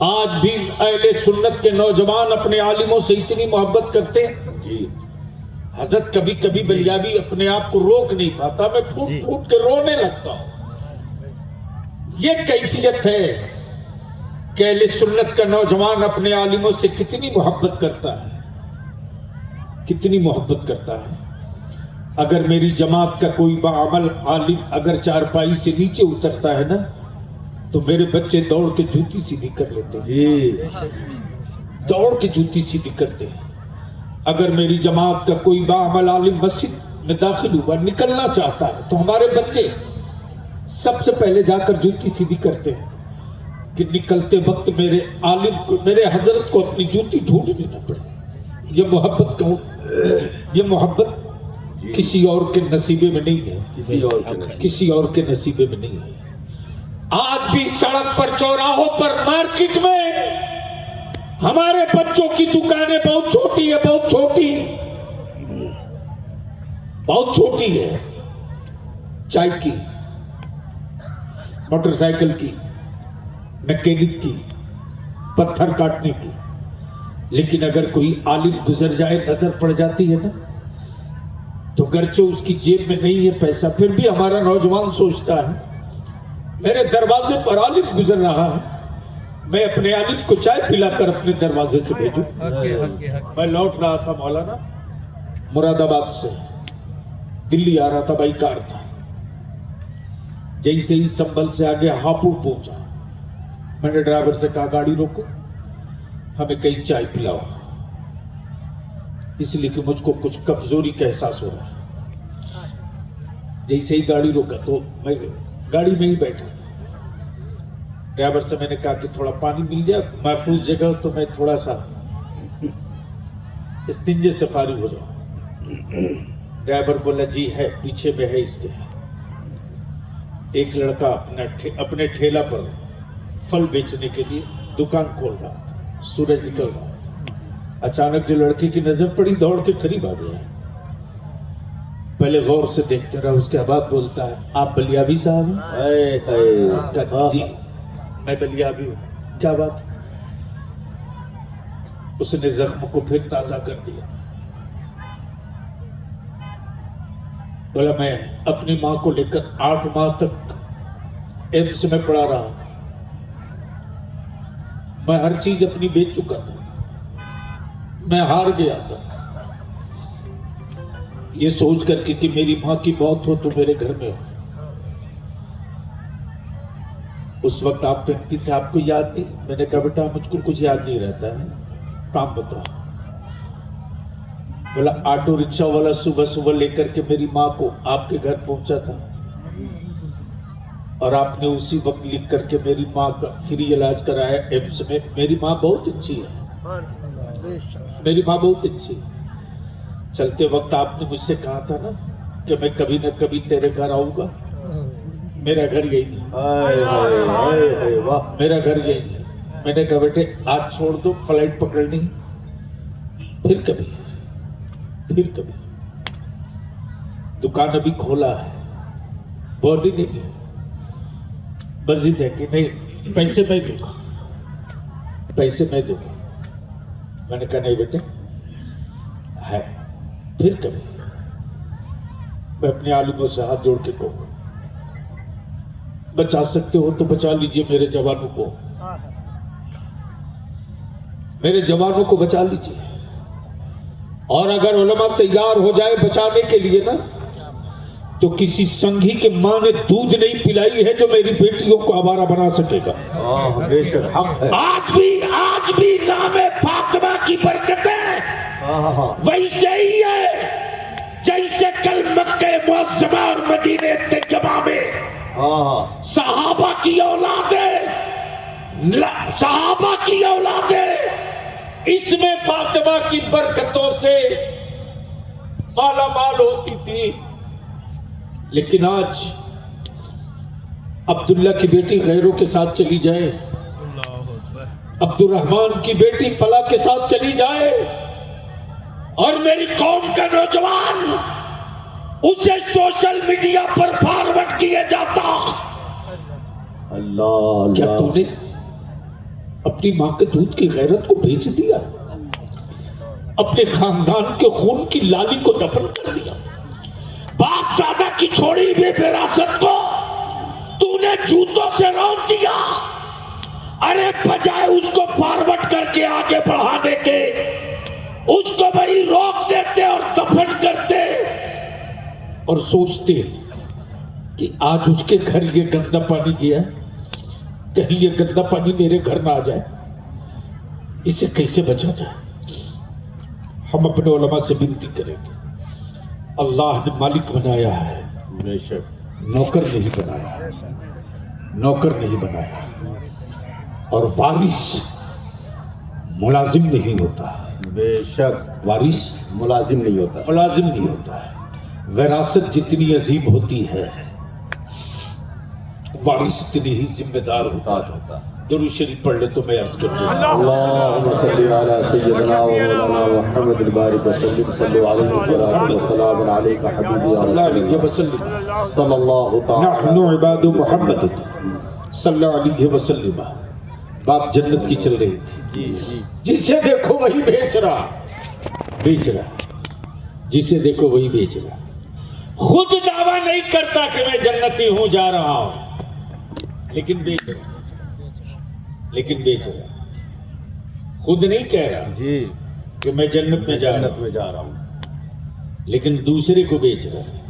आज भी अहले सुन्नत के नौजवान अपने आलिमों से इतनी मोहब्बत करते हैं जी। हजरत कभी कभी बलियाबी अपने आप को रोक नहीं पाता, मैं फूट फूट के रोने लगता हूं। ये कैफियत है कि अहले सुन्नत का नौजवान अपने आलिमों से कितनी मोहब्बत करता है, कितनी मोहब्बत करता है। अगर मेरी जमात का कोई बाअमल आलिम अगर चारपाई से नीचे उतरता है ना, तो मेरे बच्चे दौड़ के जूती सीधी कर लेते हैं जी, दौड़ के जूती सीधी करते हैं। अगर मेरी जमात का कोई बाअमल आलिम मस्जिद में दाखिल हुआ, निकलना चाहता है, तो हमारे बच्चे सबसे पहले जाकर जूती सीधी करते हैं कि निकलते वक्त मेरे आलिम को, मेरे हजरत को अपनी जूती ढूंढनी न पड़े। ये मोहब्बत कहूँ, ये मोहब्बत किसी और के नसीबे में नहीं है, किसी और के नसीबे में नहीं है। आज भी सड़क पर, चौराहों पर, मार्केट में हमारे बच्चों की दुकानें बहुत छोटी है, बहुत छोटी है। चाय की, मोटरसाइकिल की, मैकेनिक की, पत्थर काटने की। लेकिन अगर कोई आलिम गुजर जाए, नजर पड़ जाती है ना, तो गर्चे उसकी जेब में नहीं है पैसा, फिर भी हमारा नौजवान सोचता है मेरे दरवाजे पर आलिम गुजर रहा है, मैं अपने आलिम को चाय पिलाकर अपने दरवाजे से भेजूं। मैं लौट रहा था मौलाना, मुरादाबाद से दिल्ली आ रहा था, बाई कार था। जैसे ही संभल से आगे हापुड़ पहुंचा, मैंने ड्राइवर से कहा गाड़ी रोको, हमें कहीं चाय पिलाओ, इसलिए कि मुझको कुछ कमजोरी का एहसास हो रहा है। जैसे ही गाड़ी रोका तो मैं गाड़ी में ही बैठा था। ड्राइवर से मैंने कहा कि थोड़ा पानी मिल जाए, महफूज जगह तो मैं थोड़ा सा इस्तिंजे से फारिग हो जाऊं। ड्राइवर बोला जी है, पीछे में है इसके। एक लड़का अपने ठेला पर फल बेचने के लिए दुकान खोल रहा था, सूरज निकल रहा था। अचानक जो लड़के की नजर पड़ी, दौड़ के करीब आ गया। पहले गौर से देखते रहा, उसके बाद बोलता है आप बलियाबी साहब हैं? जी मैं बलियाबी हूँ। क्या बात? उसने जख्म को फिर ताजा कर दिया। बोला मैं अपनी मां को लेकर 8 माह तक एम्स में पड़ा रहा, मैं हर चीज अपनी बेच चुका था, मैं हार गया था ये सोच करके कि मेरी मां की मौत हो तो मेरे घर में हो। उस वक्त आप व्यक्ति थे, आपको याद नहीं? मैंने कहा बेटा मुझको कुछ याद नहीं रहता है, काम बताओ। बोला ऑटो रिक्शा वाला सुबह सुबह लेकर के मेरी माँ को आपके घर पहुंचा था और आपने उसी वक्त लिख करके मेरी माँ का फ्री इलाज कराया एम्स में। मेरी माँ बहुत अच्छी है, मेरी माँ बहुत अच्छी है। चलते वक्त आपने मुझसे कहा था ना कि मैं कभी न कभी तेरे घर आऊंगा। मेरा घर यही है, हाय हाय हाय हाय वाह। मेरा घर यही है। मैंने कहा बेटे आज छोड़ दो, फ्लाइट पकड़नी, फिर कभी, फिर कभी। दुकान अभी खोला है, बॉडी नहीं है, मस्जिद है कि नहीं, पैसे मैं दूंगा, पैसे मैं दूंगा। मैंने कहा नहीं बेटे है, फिर कभी। मैं अपने आलिमों से हाथ जोड़ के कहूंगा बचा सकते हो तो बचा लीजिए मेरे जवानों को, मेरे जवानों को बचा लीजिए। और अगर उलमा तैयार हो जाए बचाने के लिए ना, तो किसी संघी के माँ ने दूध नहीं पिलाई है जो मेरी बेटियों को आवारा बना सकेगा। बेशक हक है। आज भी नाम फातिमा की बरकतें वैसे ही है जैसे कल मक्के मुअज़्ज़मा और मदीने तैयबा में सहाबा की औलादें इसमें फातिमा की बरकतों से माला माल होती थी। लेकिन आज अब्दुल्ला की बेटी गैरों के साथ चली जाए, अब्दुर्रहमान की बेटी फला के साथ चली जाए, और मेरी कौम का नौजवान उसे सोशल मीडिया पर फॉरवर्ड किया जाता। अल्लाह क्या तूने अपनी मां के दूध की गैरत को बेच दिया? अपने खानदान के खून की लाली को दफन कर दिया? बाप दादा की छोड़ी हुई विरासत को तूने जूतों से रौंद दिया। अरे बजाय उसको फॉरवर्ड करके आगे बढ़ाने के, उसको वही रोक देते और दफन करते और सोचते कि आज उसके घर ये गंदा पानी गया, कहीं ये गंदा पानी मेरे घर ना आ जाए, इसे कैसे बचा जाए। हम अपने उलमा से विनती करेंगे, अल्लाह ने मालिक बनाया है, बेशक नौकर नहीं बनाया, नौकर नहीं बनाया। और वारिस मुलाजिम नहीं होता, बेशक वारिस मुलाजिम नहीं होता। मुलाजिम नहीं होता है। विरासत जितनी अजीब होती है, वारिस उतनी ही जिम्मेदार होता है। दुरूद शरीफ पढ़ ले तो मैं अर्ज कर दूं। अल्लाहुम्मा सल्ली अला सय्यिदना व मौलाना मुहम्मद बारिक वसल्लिम सल्लल्लाहु अलैहि वसल्लम अलैका हबीबी सल्लल्लाहु अलैहि वसल्लम सल्लल्लाहु तआला नहनु इबादु मुहम्मद सल्लल्लाहु अलैहि वसल्लम। बात जन्नत की चल रही थी, जिसे देखो वही बेच रहा, जिसे देखो वही बेच रहा। खुद दावा नहीं करता कि मैं जन्नती हूं, जा रहा हूं, लेकिन बेच रहा, खुद नहीं कह रहा जी कि मैं जन्नत में जा रहा हूं, लेकिन दूसरे को बेच रहा है।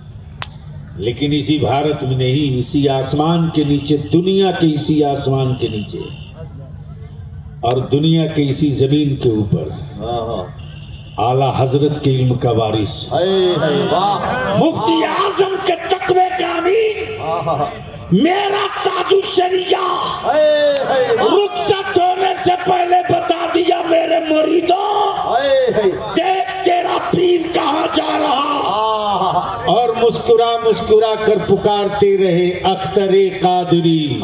लेकिन इसी भारत में नहीं, इसी आसमान के नीचे, दुनिया के इसी आसमान के नीचे और दुनिया के इसी जमीन के ऊपर आला हजरत के इल्म का वारिस, वाह, मुफ्ती आजम के तकवे का अमीन, मेरा ताजु शरिया, रुखसत होने से पहले बता दिया मेरे मुरीदों, देख तेरा पीर कहाँ जा रहा। और मुस्कुरा मुस्कुरा कर पुकारते रहे अख्तरे कादरी।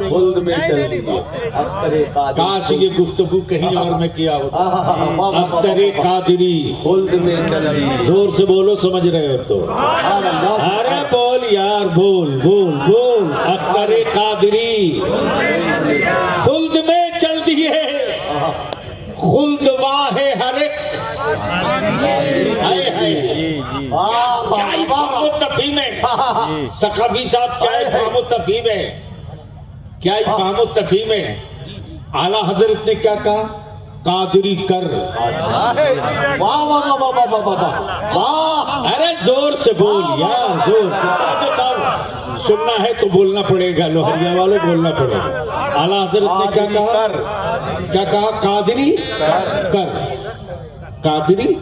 खुल्द में चल लीजिए, अख्तरे कादरी, काश ये गुफ्तगू कहीं और में किया होता। अख्तरे कादरी, खुल्द में चल लीजिए। जोर से बोलो, समझ रहे हो तो? अरे बोल यार, बोल बोल बोल। अख्तरे कादरी, खुल्द में चल दिए, खुल्द वाहे हरक। क्या इफ़ाम तफ़हीम है सखाफी साहब, क्या इफ़ाम तफ़हीम है, क्या इफ़ाम तफ़हीम है। आला हजरत ने क्या कहा? कादरी कर। वाह वाह वाह वाह वाह वाह वाह। अरे जोर से बोल यार, जोर से। सुनना है तो बोलना पड़ेगा, लोहरिया वालों बोलना पड़ेगा। आला हजरत ने क्या कहा? क्या कहा? कादरी कर। قادری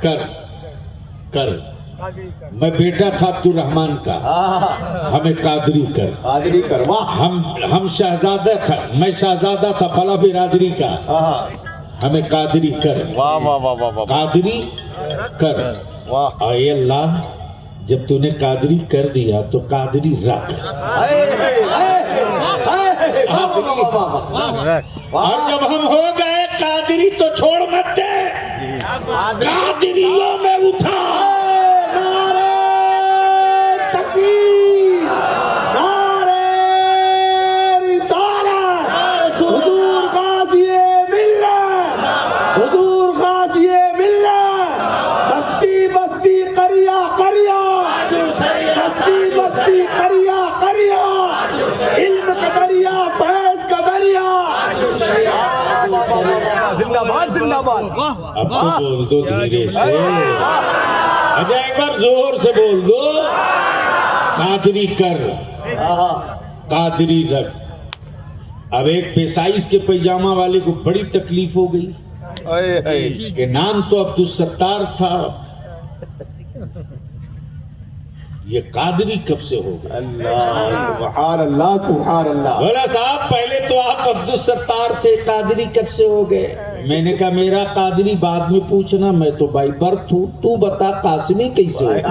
کر کر میں بیٹا تھا عبد الرحمان کا ہمیں قادری کر قادری کر واہ ہم شہزادہ تھا میں شہزادہ تھا فلاں برادری کا ہمیں قادری کر واہ واہ واہ واہ واہ قادری کر واہ اے اللہ جب تو نے قادری کر دیا تو قادری رکھ اور جب ہم ہو گئے قادری تو چھوڑ مت دے قادریوں میں اٹھا نعرہ تکبیر نعرہ رسالت حضور غازی ملت حضور غازی ملت بستی بستی قریہ قریہ بستی بستی قریہ قریہ علم کا دریا فیض کا دریا زندہ باد زندہ باد اب تو بول دو دھیرے سے اچھا ایک بار زور سے بول دو قادری کر قادری رکھ اب ایک بے سائز کے پیجامہ والے کو بڑی تکلیف ہو گئی کہ نام تو عبدالستار تھا یہ قادری کب سے ہو گیا اللہ سبحان اللہ سبحان اللہ بولا صاحب پہلے تو آپ عبدالستار تھے قادری کب سے ہو گئے میں نے کہا میرا قادری بعد میں پوچھنا میں تو بائی برتھ ہوں تو بتا قاسمی کیسے ہو گیا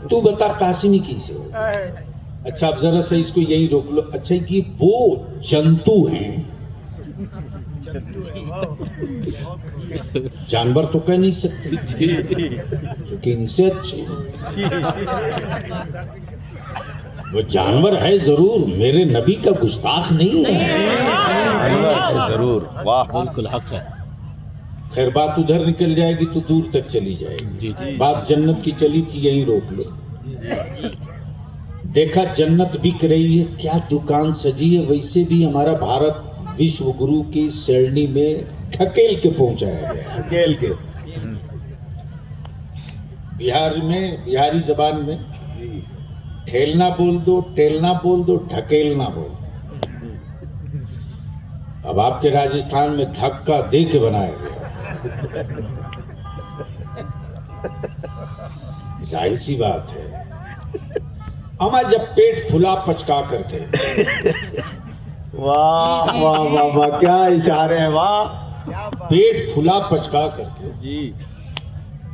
تو بتا قاسمی کیسے ہو گیا اچھا اب ذرا سے اس کو یہی روک لو اچھا کہ وہ جنتو ہیں جانور تو کہہ نہیں سکتے کیونکہ ان سے اچھے وہ جانور ہے ضرور میرے نبی کا گستاخ نہیں ہے ضرور واہ بالکل حق ہے خیر بات ادھر نکل جائے گی تو دور تک چلی جائے گی بات جنت کی چلی تھی یہی روک لے دیکھا جنت بک رہی ہے کیا دکان سجی ہے ویسے بھی ہمارا بھارت وشو گرو کی سیرنی میں ٹھکیل کے پہنچایا گیا کھیل کے بہار میں بہاری زبان میں ٹھیلنا بول دو ٹیلنا بول دو ڈھکیلنا بول دو اب آپ کے راجستھان میں دھکا دے کے بنایا گیا ظاہر سی بات ہے اما جب پیٹ پھلا پچکا کر کے واہ واہ واہ واہ کیا اشارے ہیں واہ پیٹ پھلا پچکا کر کے جی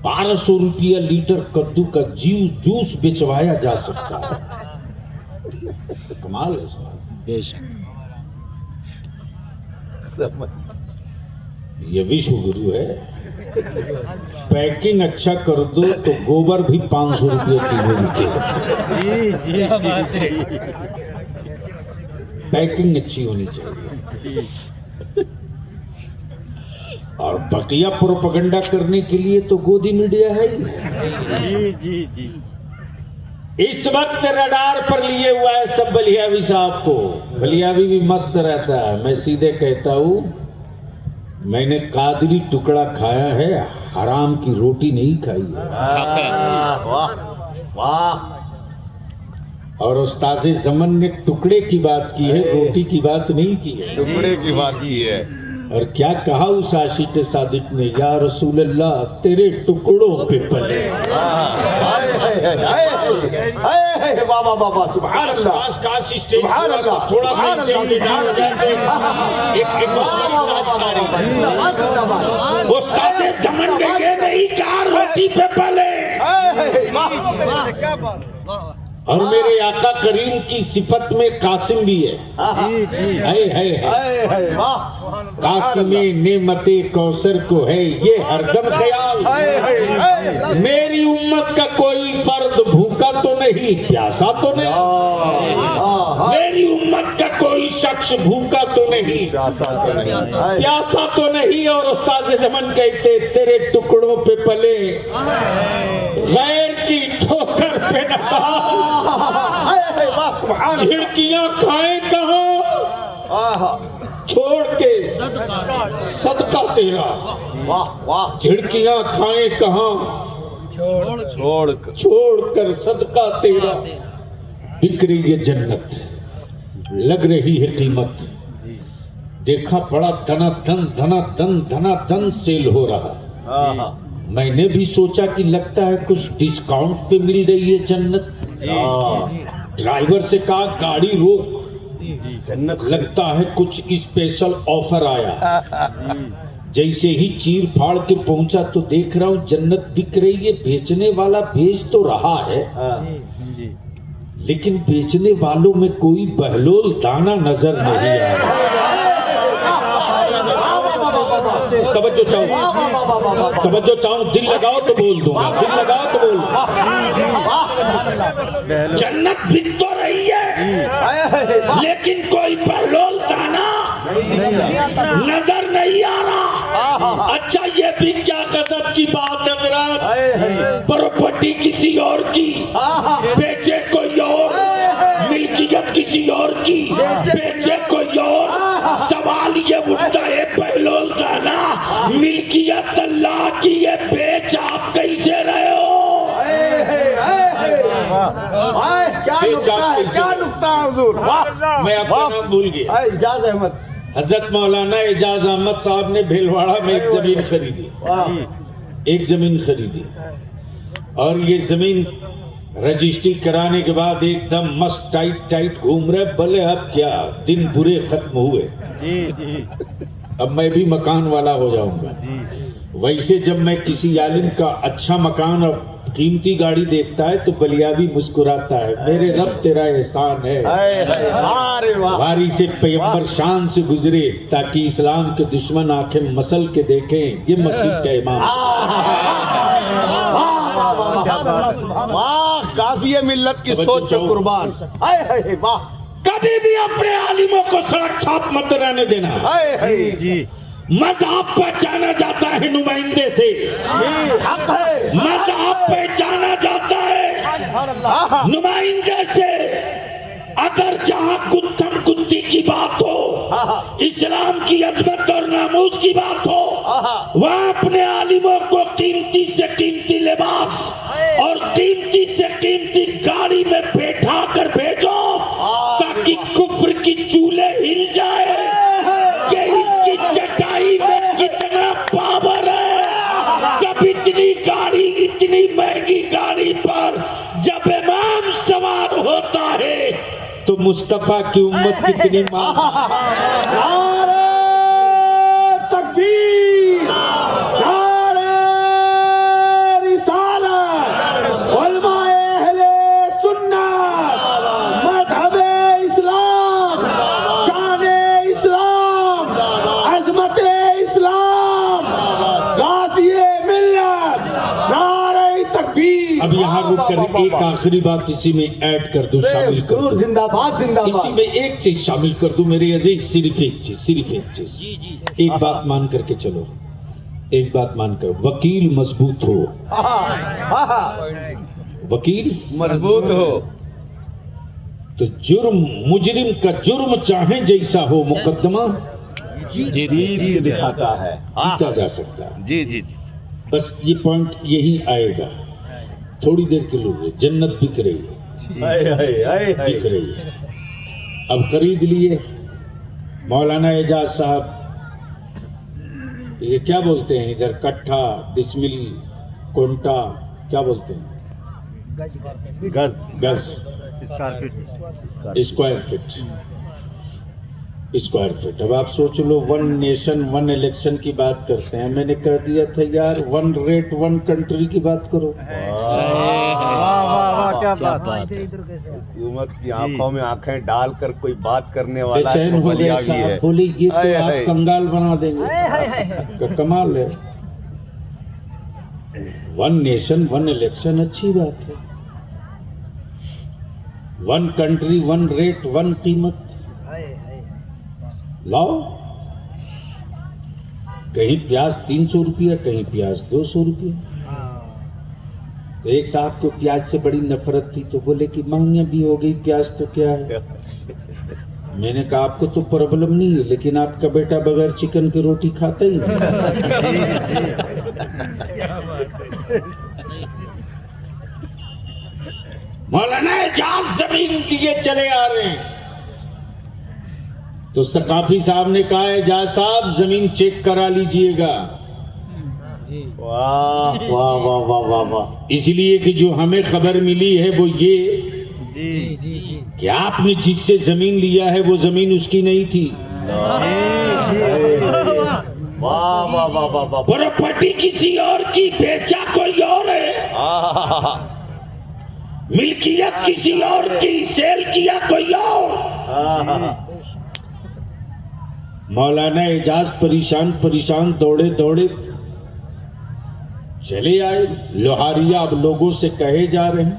1200 روپیہ لیٹر کدو کا جوس بچوایا جا سکتا ہے کمال ہے صاحب بے شک یہ وشو گرو ہے پیکنگ اچھا کر دو تو گوبر بھی 500 روپیہ کلو بکے جی جی جی پیکنگ اچھی ہونی چاہیے اور بقیہ پروپیگنڈا کرنے کے لیے تو گودی میڈیا ہے جی جی جی اس وقت رڈار پر لیے ہوا ہے سب بلیاوی صاحب کو بلیاوی بھی مست رہتا ہے میں سیدھے کہتا ہوں میں نے قادری ٹکڑا کھایا ہے حرام کی روٹی نہیں کھائی ہے واہ واہ اور استاذ زمن نے ٹکڑے کی بات کی ہے روٹی کی بات نہیں کی ہے ٹکڑے کی بات کی ہے اور کیا کہا اس عاشق صادق نے یا رسول اللہ تیرے ٹکڑوں پہ پلے بابا بابا سبحان اللہ سبحان اللہ تھوڑا سا استاذ زمن نے یہ نہیں کہا روٹی پہ پلے اور میرے آقا کریم کی صفت میں قاسم بھی ہے قاسم نعمت کوثر کو ہے یہ ہردم خیال میری امت کا کوئی فرد بھوکا تو نہیں پیاسا تو نہیں میری امت کا کوئی شخص بھوکا تو نہیں پیاسا تو نہیں اور استاذ زمن کہتے تیرے ٹکڑوں پہ پلے غیر کی ٹھوکر پہ نہ جھڑکیاں کھائیں کہاں چھوڑ کے صدقہ تیرا جھڑکیاں کھائیں کہاں چھوڑ کر صدقہ تیرا بک رہی ہے جنت लग रही है कीमत, जी देखा बड़ा धना धन सेल हो रहा। मैंने भी सोचा कि लगता है कुछ डिस्काउंट पे मिल रही है जन्नत। ड्राइवर से कहा गाड़ी रोक, जन्नत लगता है कुछ स्पेशल ऑफर आया। जैसे ही चीर फाड़ के पहुंचा तो देख रहा हूँ जन्नत बिक रही है। बेचने वाला बेच तो रहा है, जी लेकिन बेचने वालों में कोई बहलोल दाना नजर नहीं आ रहा। तवज्जो चाहूं, दिल लगाओ तो बोल दूंगा, दिल लगाओ तो बोल दूंगा। जन्नत बिक तो रही है, लेकिन कोई बहलोल दाना नजर नहीं आ रहा। अच्छा ये भी क्या गजब की बात हजरत, प्रॉपर्टी किसी और की बेचे कोई और, मिल्कियत किसी और की बेचे कोई और। सवाल ये उठता है बहलोल दाना मिल्कियत अल्लाह की, ये बेच आप कैसे रहे हो? क्या नुक्ता है हुजूर। मैं आपका नाम भूल गया। इजाज अहमद, हजरत मौलाना एजाज अहमद साहब ने भिलवाड़ा में एक जमीन खरीदी, एक जमीन खरीदी, और ये जमीन रजिस्ट्री कराने के बाद एकदम मस्त टाइट घूम रहे। बोले अब क्या दिन बुरे खत्म हुए, जी अब मैं भी मकान वाला हो जाऊंगा। वैसे जब मैं किसी आलिम का अच्छा मकान और कीमती गाड़ी देखता है तो बलियाबी मुस्कुराता है, मेरे रब तेरा एहसान है। वारी से पैगंबर शान से गुजरे ताकि इस्लाम के दुश्मन आंखें मसल के देखें, ये मस्जिद का इमाम। वाह, काज़ी मिल्लत की सोच पे कुर्बान। वाह, कभी भी अपने आलिमों को सड़क छाप मत रहने देना। जी मज़हब पहचाना जाता है नुमाइंदे से, हक है। मज़हब पहचाना जाता है नुमाइंदे से। अगर जहाँ गुत्थम गुत्ती की बात हो, इस्लाम की अजमत और नामूस की बात हो, वहाँ अपने आलिमों को कीमती से कीमती लिबास और कीमती से कीमती गाड़ी में बैठा कर भेजो, ताकि कुफ्र की चूल्हे हिल जाए कि इसकी चटाई में कितना पावर है। जब इतनी गाड़ी, इतनी महंगी गाड़ी पर जब इमाम सवार होता है तो मुस्तफा की उम्मत कितनी नारे तकबीर, नारे रिसालत, उलमाए अहले सुन्नत, मज़हबे इस्लाम, शाने इस्लाम, अज़मते इस्लाम, गाज़िए मिल्लत, नारे तकबीर। अब यहाँ रुक कर एक आखिरी बात इसी में ऐड कर दूं, शामिल कर दूं। जिंदाबाद जिंदाबाद। इसी में एक चीज शामिल कर दूं मेरे अजीज, सिर्फ एक चीज, एक बात मान करके चलो, एक बात मानकर, वकील मजबूत हो, वकील मजबूत हो तो जुर्म, मुजरिम का जुर्म चाहे जैसा हो, मुकदमा जीत के दिखाता है। जीता जा सकता है। जी जी। बस ये पॉइंट यही आएगा। थोड़ी देर के लिए जन्नत बिक रही है, बिक रही है। अब खरीद लिए। मौलाना एजाज साहब, ये क्या बोलते हैं इधर, कट्ठा, डिसमिल, कोंटा, क्या बोलते हैं? गज, स्क्वायर फीट। अब आप सोच लो, वन नेशन वन इलेक्शन की बात करते हैं, मैंने कह दिया था यार वन रेट वन कंट्री की बात करो। क्या बात है। हुकूमत की आंखों में आंखें डालकर कोई बात करने वाला बेचैन हो गए साहब, बोले ये तो आप कंगाल बना देंगे। कमाल है। वन नेशन वन इलेक्शन अच्छी बात है, one country one rate one कीमत लाओ। कहीं प्याज 300 रुपया, कहीं प्याज 200 रुपया। तो एक साहब को प्याज से बड़ी नफरत थी, तो बोले कि महंगी भी हो गई प्याज तो क्या है। मैंने कहा आपको तो प्रॉब्लम नहीं है, लेकिन आपका बेटा बगैर चिकन की रोटी खाता ही नहीं। मौलाना एजाज जमीन लिए चले आ रहे हैं, تو ثقافی صاحب نے کہا اعجاز صاحب زمین چیک کرا لیجئے گا، واہ واہ واہ واہ واہ واہ، اس لیے کہ جو ہمیں خبر ملی ہے وہ یہ جی جی کہ آپ نے جس سے زمین لیا ہے وہ زمین اس کی نہیں تھی، واہ واہ واہ واہ واہ، پراپرٹی کسی اور کی، بیچا کوئی اور ہے، ملکیت کسی اور کی، سیل کیا کوئی اور۔ مولانا اعجاز پریشان دوڑے چلے آئے۔ لوہاریہ اب لوگوں سے کہے جا رہے ہیں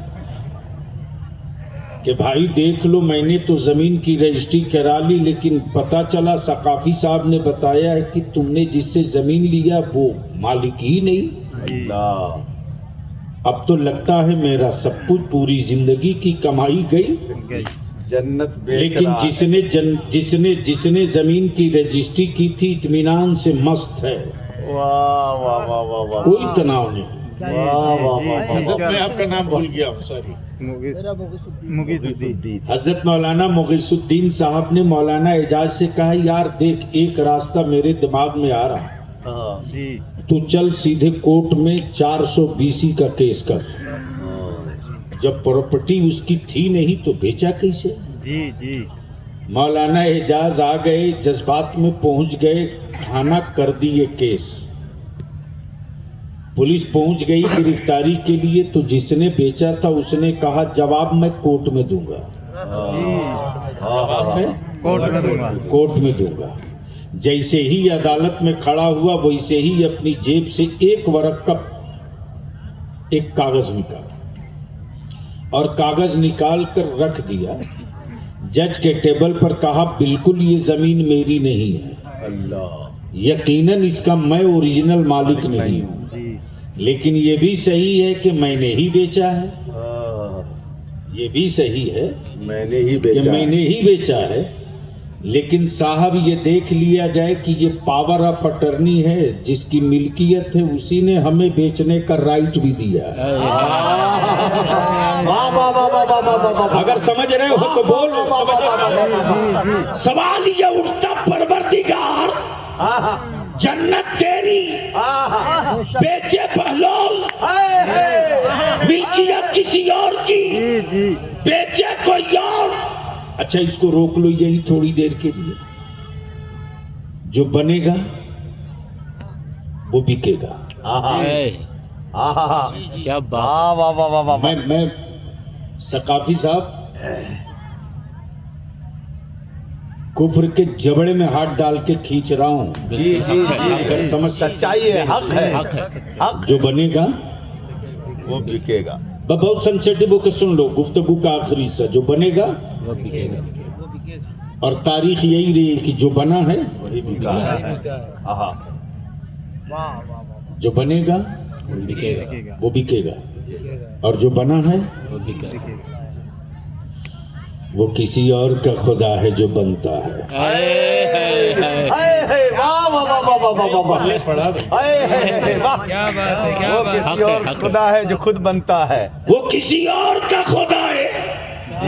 کہ بھائی دیکھ لو، میں نے تو زمین کی رجسٹری کرا لی، لیکن پتا چلا ثقافی صاحب نے بتایا ہے کہ تم نے جس سے زمین لیا وہ مالک ہی نہیں۔ اب تو لگتا ہے میرا سب کچھ، پوری زندگی کی کمائی گئی، جنت بیچ لیکن رہا جس نے زمین کی رجسٹری کی تھی اطمینان سے مست ہے، واہ واہ واہ واہ واہ، کوئی تناؤ نہیں۔ واہ واہ واہ حضرت میں آپ کا نام بھول گیا ہوں، سوری۔ مغیث الدین۔ حضرت مولانا مغیث الدین صاحب نے مولانا اعجاز سے کہا یار دیکھ، ایک راستہ میرے دماغ میں آ رہا، جی تو چل سیدھے کورٹ میں 420 کا کیس کر، جب پراپرٹی اس کی تھی نہیں تو بیچا کیسے؟ جی جی مولانا اعجاز آ گئے، جذبات میں پہنچ گئے، تھانہ کر دیے کیس، پولیس پہنچ گئی گرفتاری کے لیے، تو جس نے بیچا تھا اس نے کہا جواب میں کورٹ میں دوں گا، کورٹ میں دوں گا۔ جیسے ہی عدالت میں کھڑا ہوا ویسے ہی اپنی جیب سے ایک ورق کا ایک کاغذ نکالا اور کاغذ نکال کر رکھ دیا، جج کے ٹیبل پر کہا بالکل یہ زمین میری نہیں ہے، اللہ، یقیناً اس کا میں اوریجنل مالک نہیں ہوں، لیکن یہ بھی صحیح ہے کہ میں نے ہی بیچا ہے، یہ بھی صحیح ہے میں نے ہی کہ بیچا، میں نے ہی بیچا ہے، لیکن صاحب یہ دیکھ لیا جائے کہ یہ پاور آف اٹرنی ہے، جس کی ملکیت ہے اسی نے ہمیں بیچنے کا رائٹ بھی دیا ہے۔ واہ واہ واہ واہ واہ واہ واہ، اگر سمجھ رہے ہو تو بولو۔ سوال یہ اٹھتا پروردگار جنت تیری، بیچے بہلول، ملکیت کسی اور کی، بیچے کوئی اور۔ اچھا اس کو روک لو یہی تھوڑی دیر کے لیے، جو بنے گا وہ بکے گا۔ کیا بات، واہ واہ واہ واہ واہ، میں ثقافی صاحب کفر کے جبڑے میں ہاتھ ڈال کے کھینچ رہا ہوں، جی جی جی، سمجھ سچائی ہے، حق ہے، حق جو بنے گا وہ بکے گا۔ بہت سینسیٹیو ہو کے سن لو گفتگو کا آخری حصہ، جو بنے گا وہ بکے گا، اور تاریخ یہی رہی کہ جو بنا ہے وہی بکا ہے، آہا، جو بنے گا وہ بکے گا، وہ بکے گا، اور جو بنا ہے وہ بکے گا۔ وہ کسی اور کا خدا ہے جو بنتا ہے۔ واہ واہ واہ واہ واہ واہ واہ، کیا بات ہے، کیا وہ بات کسی اور خدا ہے جو خود بنتا ہے، وہ کسی اور کا خدا ہے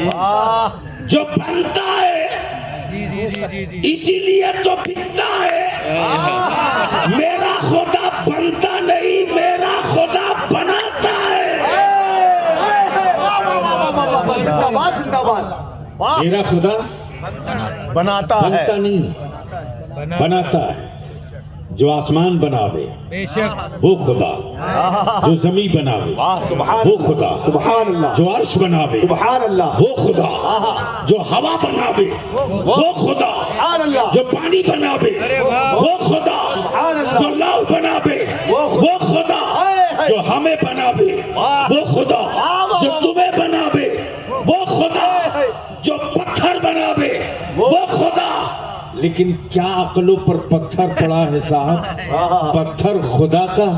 واہ، جو بنتا ہے، اسی لیے تو بکتا ہے۔ میرا خدا بنتا نہیں، میرا خدا بناتا ہے۔ زندہ باد، زندہ باد، واہ، میرا خدا بناتا ہے، بنتا نہیں بناتا ہے۔ جو آسمان بناوے وہ خدا، جو زمین بناوے واہ، سبحان وہ خدا، سبحان اللہ، جو عرش بناوے سبحان اللہ، وہ خدا، جو ہوا بناوے وہ خدا، سبحان اللہ، جو پانی بناوے وہ خدا، جو لو بناوے وہ خدا، جو ہمیں بناوے وہ خدا، جو تمہیں بناوے وہ خدا، جو پتھر بناوے وہ خدا۔ لیکن کیا عقلوں پر پتھر پڑا ہے صاحب؟ پتھر خدا کا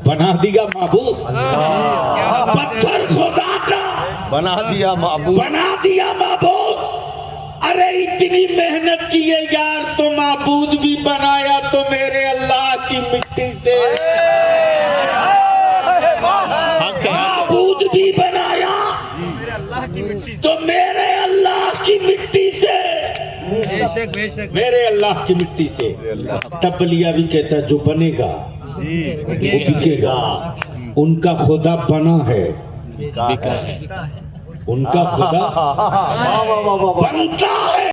بنا دیا معبود، پتھر خدا کا بنا دیا معبود، بنا دیا معبود۔ ارے اتنی محنت کی ہے یار، تو معبود بھی بنایا تو میرے اللہ کی مٹی سے، معبود بھی بنایا تو میرے اللہ کی مٹی سے، میرے اللہ کی مٹی سے. تبلیہ بھی کہتا ہے جو بنے گا وہ بکے گا. ان کا خدا بنا ہے, بکا ہے. ان کا خدا بنتا ہے.